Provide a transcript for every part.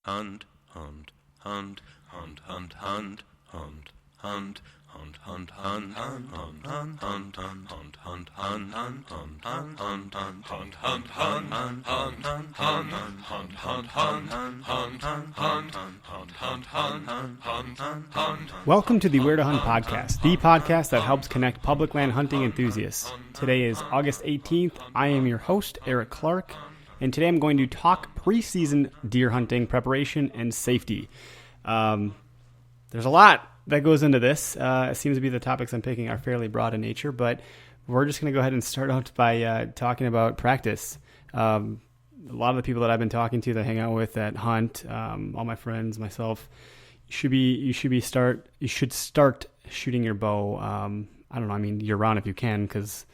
hunt, hunt, hunt, hunt, hunt, hunt, hunt, hunt, hunt, hunt, hunt, hunt, hunt, hunt, hunt, hunt, hunt, hunt. Welcome to the Where to Hunt podcast, the podcast that helps connect public land hunting enthusiasts. Today is August 18th. I am your host, Eric Clark, and today I'm going to talk preseason deer hunting preparation and safety. There's a lot that goes into this. It seems to be the topics I'm picking are fairly broad in nature, but we're just going to go ahead and start out by talking about practice. A lot of the people that I've been talking to that I hang out with that hunt, all my friends, myself, you should start shooting your bow. I don't know. I mean, year round if you can, because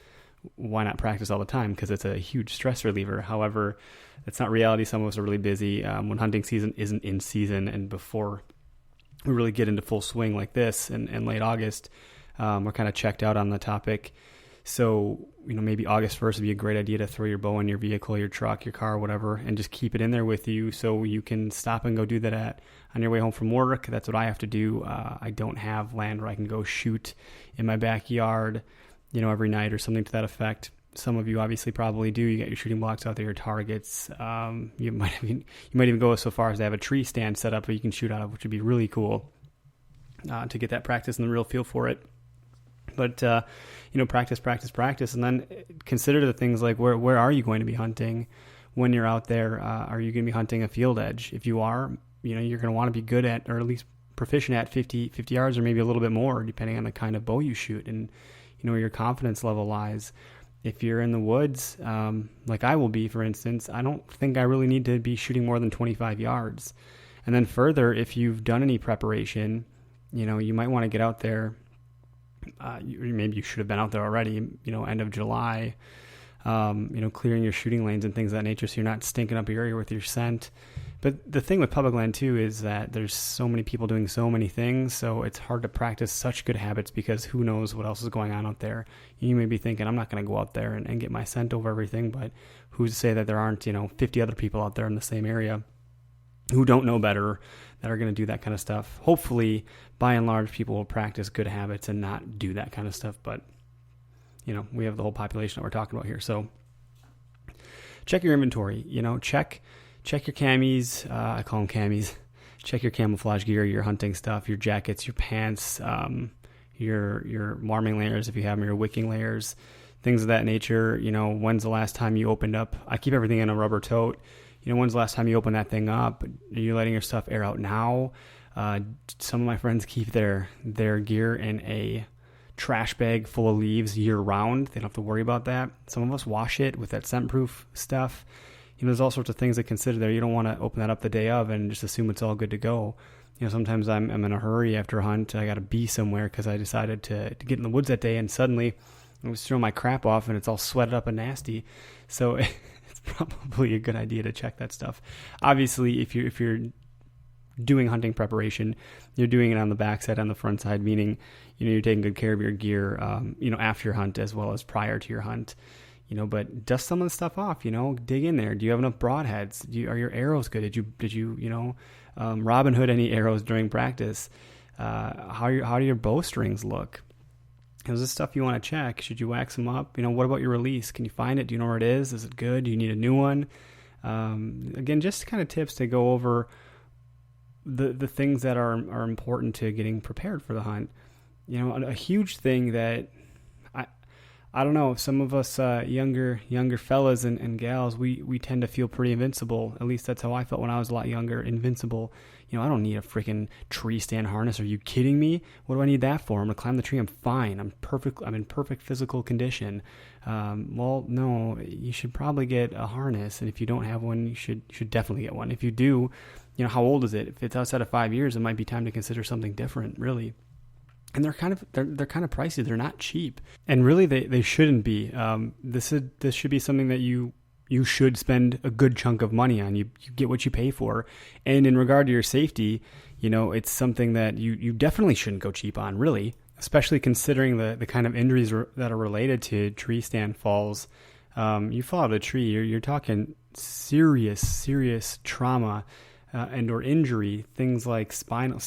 why not practice all the time? Because it's a huge stress reliever. However, it's not reality. Some of us are really busy when hunting season isn't in season, and before we really get into full swing like this in late August, we're kind of checked out on the topic. So, maybe August 1st would be a great idea to throw your bow in your vehicle, your truck, your car, whatever, and just keep it in there with you so you can stop and go do that on your way home from work. That's what I have to do. I don't have land where I can go shoot in my backyard, every night or something to that effect. Some of you obviously probably do. You got your shooting blocks out there, your targets. You might even go so far as to have a tree stand set up where you can shoot out of, which would be really cool to get that practice and the real feel for it. But practice, and then consider the things like where are you going to be hunting when you're out there? Are you going to be hunting a field edge? If you are, you're going to want to be good at, or at least proficient at 50 yards, or maybe a little bit more, depending on the kind of bow you shoot and where your confidence level lies. If you're in the woods, like I will be, for instance, I don't think I really need to be shooting more than 25 yards. And then further, if you've done any preparation, you might want to get out there. Maybe you should have been out there already, end of July, clearing your shooting lanes and things of that nature so you're not stinking up your area with your scent. But the thing with public land, too, is that there's so many people doing so many things, so it's hard to practice such good habits because who knows what else is going on out there. You may be thinking, I'm not going to go out there and get my scent over everything, but who's to say that there aren't, 50 other people out there in the same area who don't know better that are going to do that kind of stuff. Hopefully, by and large, people will practice good habits and not do that kind of stuff, but, we have the whole population that we're talking about here. So check your inventory, check your camis. I call them camis. Check your camouflage gear, your hunting stuff, your jackets, your pants, your warming layers if you have them, your wicking layers, things of that nature. When's the last time you opened up? I keep everything in a rubber tote. When's the last time you opened that thing up? Are you letting your stuff air out now? Some of my friends keep their gear in a trash bag full of leaves year round. They don't have to worry about that. Some of us wash it with that scent-proof stuff. There's all sorts of things to consider there. You don't want to open that up the day of and just assume it's all good to go. Sometimes I'm in a hurry after a hunt. I got to be somewhere because I decided to get in the woods that day, and suddenly I was throwing my crap off and it's all sweated up and nasty. So it's probably a good idea to check that stuff. Obviously, if you're doing hunting preparation, you're doing it on the backside, on the front side, meaning you're taking good care of your gear, after your hunt as well as prior to your hunt. But dust some of the stuff off, dig in there. Do you have enough broadheads? Are your arrows good? Did you Robin Hood any arrows during practice? How do your bowstrings look? Is this stuff you want to check? Should you wax them up? What about your release? Can you find it? Do you know where it is? Is it good? Do you need a new one? Again, just kind of tips to go over the things that are important to getting prepared for the hunt. A huge thing that I don't know, some of us younger fellas and gals, we tend to feel pretty invincible. At least that's how I felt when I was a lot younger, invincible. I don't need a freaking tree stand harness. Are you kidding me? What do I need that for? I'm going to climb the tree. I'm fine. I'm in perfect physical condition. Well, no, you should probably get a harness. And if you don't have one, you should definitely get one. If you do, how old is it? If it's outside of 5 years, it might be time to consider something different, really. And they're kind of pricey. They're not cheap, and really they shouldn't be. This should be something that you should spend a good chunk of money on. You get what you pay for, and in regard to your safety, it's something that you definitely shouldn't go cheap on. Really, especially considering the kind of injuries that are related to tree stand falls. You fall out of a tree, you're talking serious trauma and or injury. Things like spinal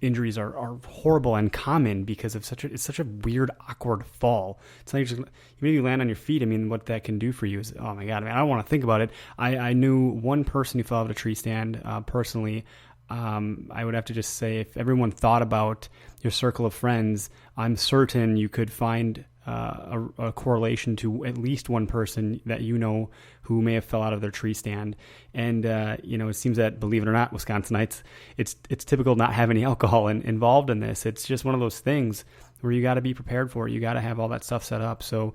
injuries are horrible and common because of it's such a weird, awkward fall. It's like you maybe land on your feet. I mean, what that can do for you is, oh my God, I mean, I don't want to think about it. I knew one person who fell out of a tree stand personally. I would have to just say, if everyone thought about your circle of friends, I'm certain you could find a correlation to at least one person that you know who may have fell out of their tree stand. And it seems that, believe it or not, Wisconsinites, it's typical not have any alcohol involved in this. It's just one of those things where you got to be prepared for it. You got to have all that stuff set up. So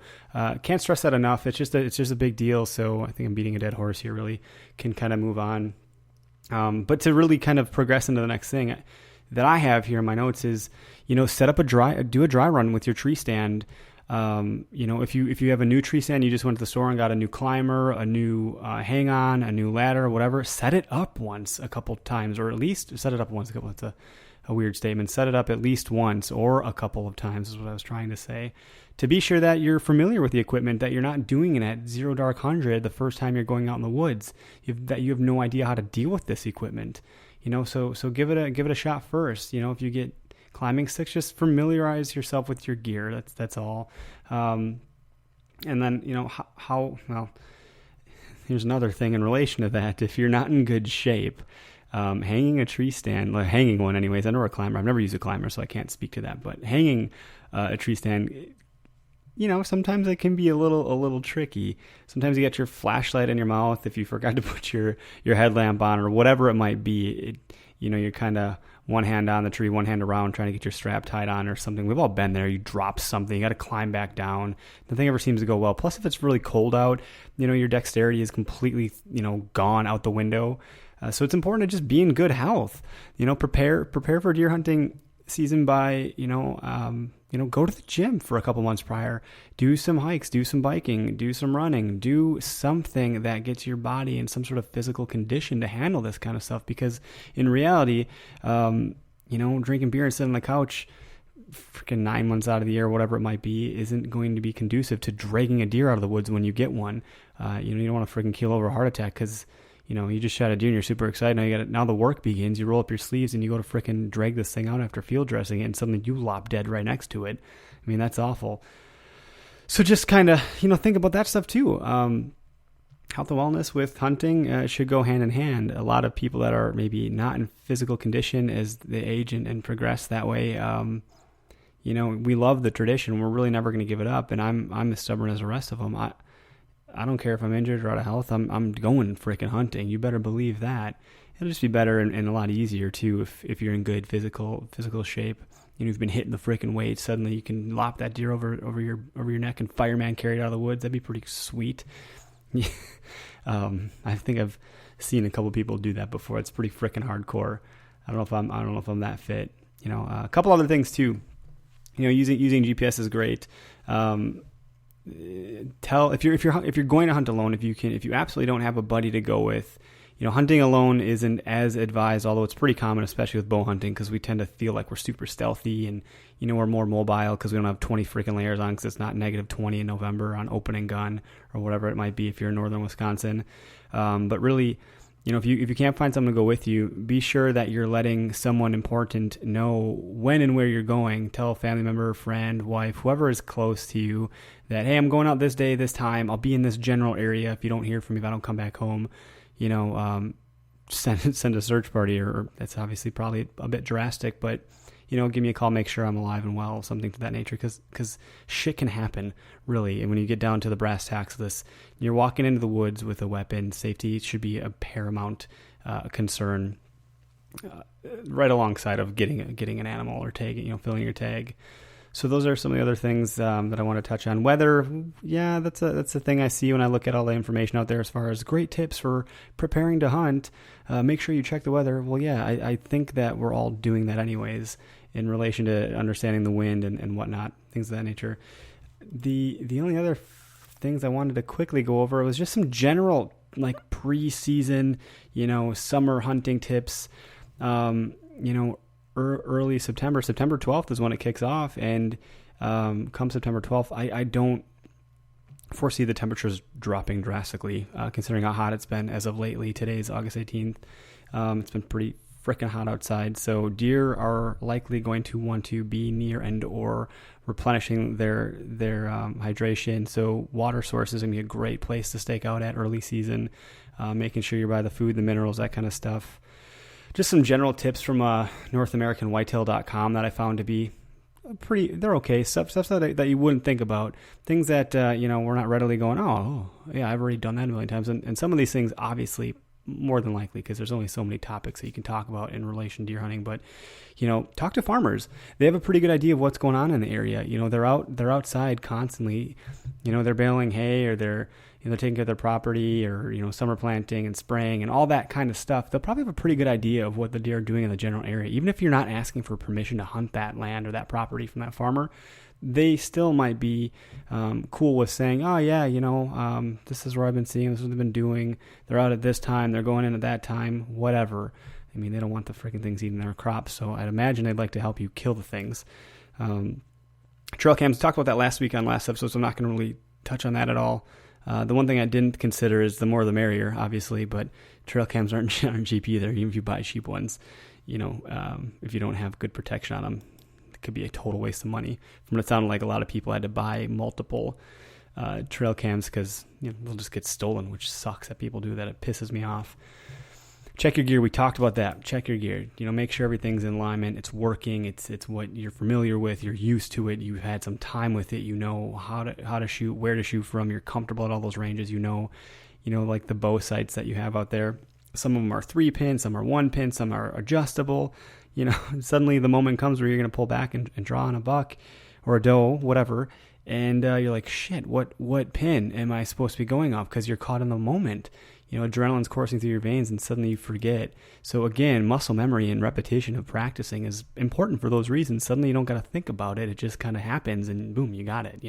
can't stress that enough. It's just a big deal. So I think I'm beating a dead horse here. Really can kind of move on. But to really kind of progress into the next thing that I have here in my notes is, set up do a dry run with your tree stand. If you have a new tree stand, you just went to the store and got a new climber, a new hang on, a new ladder, whatever, set it up once a couple times, or at least set it up once a couple. It's a weird statement. Set it up at least once or a couple of times is what I was trying to say, to be sure that you're familiar with the equipment, that you're not doing it at 0 dark 100 the first time you're going out in the woods, that you have no idea how to deal with this equipment. So give it a shot first. If you get climbing sticks, just familiarize yourself with your gear. That's all. And then, here's another thing in relation to that. If you're not in good shape, hanging a tree stand, hanging one anyways, I know a climber, I've never used a climber, so I can't speak to that, but hanging a tree stand, sometimes it can be a little tricky. Sometimes you get your flashlight in your mouth if you forgot to put your headlamp on, or whatever it might be. You're kind of one hand on the tree, one hand around, trying to get your strap tied on or something. We've all been there. You drop something, you got to climb back down. Nothing ever seems to go well. Plus, if it's really cold out, your dexterity is completely, gone out the window. So it's important to just be in good health. Prepare for deer hunting season by, go to the gym for a couple months prior, do some hikes, do some biking, do some running, do something that gets your body in some sort of physical condition to handle this kind of stuff. Because in reality, drinking beer and sitting on the couch freaking 9 months out of the year, whatever it might be, isn't going to be conducive to dragging a deer out of the woods when you get one. You don't want to freaking keel over a heart attack because you just shot a deer and you're super excited. Now the work begins. You roll up your sleeves and you go to freaking drag this thing out after field dressing it, and suddenly you lop dead right next to it. I mean, that's awful. So just kind of, think about that stuff too. Health and wellness with hunting should go hand in hand. A lot of people that are maybe not in physical condition as they age and progress that way, we love the tradition. We're really never going to give it up. And I'm as stubborn as the rest of them. I don't care if I'm injured or out of health. I'm going freaking hunting. You better believe that. It'll just be better and a lot easier too if you're in good physical shape. You've been hitting the freaking weight. Suddenly you can lop that deer over your neck and fireman carry it out of the woods. That'd be pretty sweet. I think I've seen a couple people do that before. It's pretty freaking hardcore. I don't know if I'm that fit. A couple other things too. Using GPS is great. If you're going to hunt alone, if you absolutely don't have a buddy to go with, hunting alone isn't as advised, although it's pretty common, especially with bow hunting, because we tend to feel like we're super stealthy and we're more mobile because we don't have 20 freaking layers on, because it's not negative 20 in November on opening gun or whatever it might be if you're in northern Wisconsin. But really, if you can't find someone to go with you, be sure that you're letting someone important know when and where you're going. Tell a family member, friend, wife, whoever is close to you that, hey, I'm going out this day, this time. I'll be in this general area. If you don't hear from me, if I don't come back home, send a search party, or that's obviously probably a bit drastic, but give me a call, make sure I'm alive and well, something to that nature, because shit can happen, really. And when you get down to the brass tacks of this, you're walking into the woods with a weapon. Safety should be a paramount concern, right alongside of getting an animal or tag, filling your tag. So those are some of the other things that I want to touch on. Weather, yeah, that's a thing I see when I look at all the information out there as far as great tips for preparing to hunt. Make sure you check the weather. Well, yeah, I think that we're all doing that anyways in relation to understanding the wind and whatnot, things of that nature. The only other things I wanted to quickly go over was just some general pre-season, summer hunting tips. Early September 12th is when it kicks off, and come September 12th, I don't foresee the temperatures dropping drastically, considering how hot it's been as of lately. Today's August 18th. It's been pretty freaking hot outside, so deer are likely going to want to be near and or replenishing their hydration. So water source is going to be a great place to stake out at early season, making sure you buy the food, the minerals, that kind of stuff. Just some general tips from NorthAmericanWhitetail.com that I found to be they're okay. Stuff that you wouldn't think about. Things that, we're not readily going, oh, yeah, I've already done that a million times. And some of these things, obviously, more than likely, because there's only so many topics that you can talk about in relation to deer hunting. But, talk to farmers. They have a pretty good idea of what's going on in the area. They're outside constantly. They're baling hay, or they're taking care of their property, or, summer planting and spraying and all that kind of stuff. They'll probably have a pretty good idea of what the deer are doing in the general area. Even if you're not asking for permission to hunt that land or that property from that farmer, they still might be cool with saying, oh, yeah, this is where I've been seeing, this is what they've been doing. They're out at this time, they're going in at that time, whatever. I mean, they don't want the freaking things eating their crops, so I'd imagine they'd like to help you kill the things. Trail cams, talked about that last week on last episode, so I'm not going to really touch on that at all. The one thing I didn't consider is the more the merrier, obviously, but trail cams aren't cheap either, even if you buy cheap ones. If you don't have good protection on them, it could be a total waste of money. From what it sounded like, a lot of people had to buy multiple trail cams because they'll just get stolen, which sucks that people do that. It pisses me off. Check your gear. We talked about that. Check your gear. Make sure everything's in alignment. It's working. It's what you're familiar with. You're used to it. You've had some time with it. You know how to shoot, where to shoot from. You're comfortable at all those ranges. Like the bow sights that you have out there. Some of them are 3-pin, some are 1-pin, some are adjustable. Suddenly the moment comes where you're going to pull back and draw on a buck or a doe, whatever. And you're like, shit, what pin am I supposed to be going off? Because you're caught in the moment. Adrenaline's coursing through your veins and suddenly you forget. So again, muscle memory and repetition of practicing is important for those reasons. Suddenly you don't got to think about it. It just kind of happens and boom, you got it.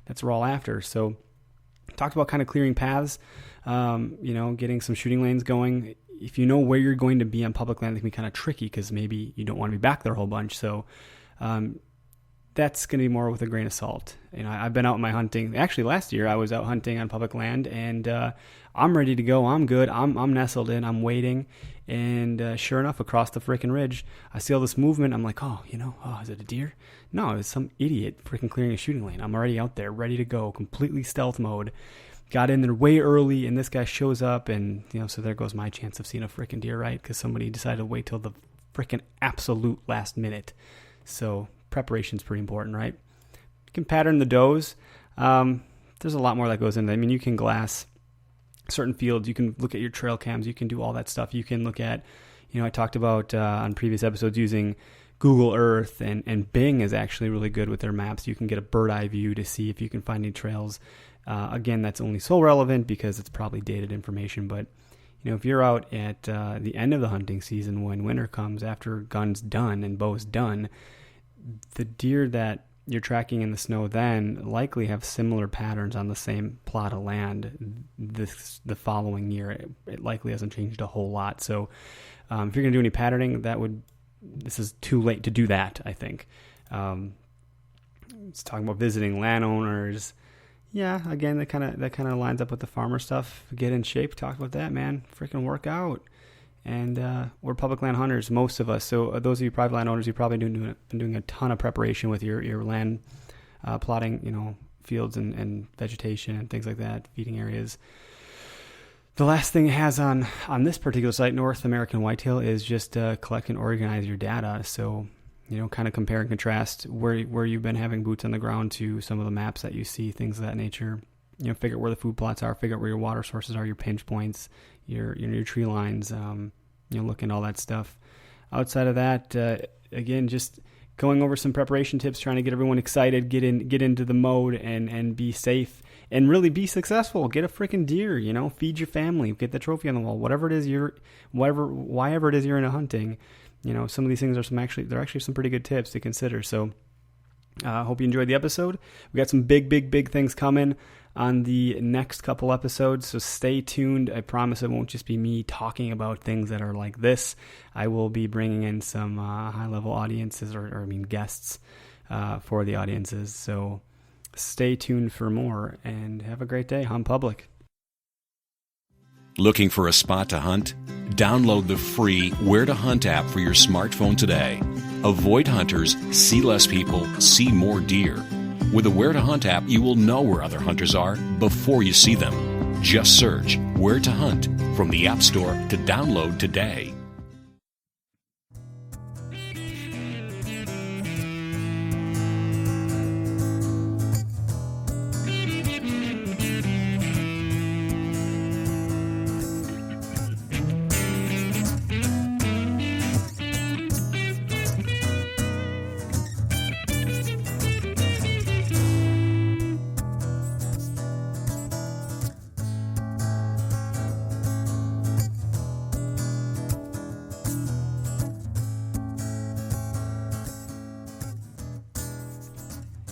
That's what we're all after. So talked about kind of clearing paths, getting some shooting lanes going. If you know where you're going to be on public land, it can be kind of tricky because maybe you don't want to be back there a whole bunch. So that's going to be more with a grain of salt. I've been out in my hunting. Actually, last year I was out hunting on public land, and I'm ready to go. I'm good. I'm nestled in. I'm waiting. And sure enough, across the freaking ridge, I see all this movement. I'm like, is it a deer? No, it's some idiot freaking clearing a shooting lane. I'm already out there, ready to go, completely stealth mode. Got in there way early, and this guy shows up, and so there goes my chance of seeing a freaking deer, right? Because somebody decided to wait till the freaking absolute last minute. So preparation's pretty important, right? You can pattern the does. There's a lot more that goes into it. I mean, you can glass certain fields. You can look at your trail cams. You can do all that stuff. You can look at, I talked about on previous episodes using Google Earth, and Bing is actually really good with their maps. You can get a bird eye view to see if you can find any trails. Again, that's only so relevant because it's probably dated information, but if you're out at the end of the hunting season when winter comes, after gun's done and bow's done, the deer that you're tracking in the snow then likely have similar patterns on the same plot of land the following year. It likely hasn't changed a whole lot. So if you're going to do any patterning, this is too late to do that, I think. It's talking about visiting landowners. Yeah, again, that kind of lines up with the farmer stuff. Get in shape. Talk about that, man. Freaking work out. And we're public land hunters, most of us. So those of you private landowners, you've probably been doing a ton of preparation with your land plotting, fields and vegetation and things like that, feeding areas. The last thing it has on this particular site, North American Whitetail, is just collect and organize your data. So, kind of compare and contrast where you've been having boots on the ground to some of the maps that you see, things of that nature. Figure out where the food plots are, figure out where your water sources are, your pinch points, your tree lines, look into all that stuff. Outside of that, again, just going over some preparation tips, trying to get everyone excited, get into the mode and be safe and really be successful. Get a freaking deer, feed your family, get the trophy on the wall, whatever it is whyever it is you're into hunting. Some of these things are they're actually some pretty good tips to consider. So I hope you enjoyed the episode. We got some big things coming on the next couple episodes, so stay tuned. I promise it won't just be me talking about things that are like this. I will be bringing in some high-level audiences or guests for the audiences. So Stay tuned for more, and have a great day. Hunt Public. Looking for a spot to hunt? Download the free Where to Hunt app for your smartphone today. Avoid hunters, see less people, see more deer. With the Where to Hunt app, you will know where other hunters are before you see them. Just search Where to Hunt from the App Store to download today.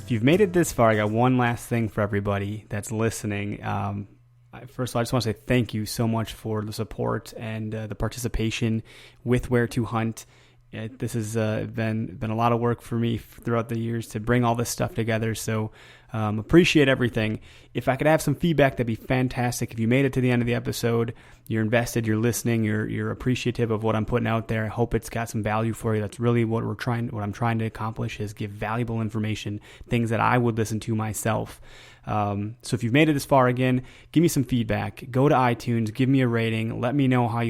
If you've made it this far, I got one last thing for everybody that's listening. First of all, I just want to say thank you so much for the support and the participation with Where to Hunt. This has been a lot of work for me throughout the years to bring all this stuff together, so appreciate everything. If I could have some feedback, that'd be fantastic. If you made it to the end of the episode, you're invested, you're listening, you're appreciative of what I'm putting out there. I hope it's got some value for you. That's really what I'm trying to accomplish, is give valuable information, things that I would listen to myself. So if you've made it this far, again, give me some feedback. Go to iTunes, give me a rating, let me know how you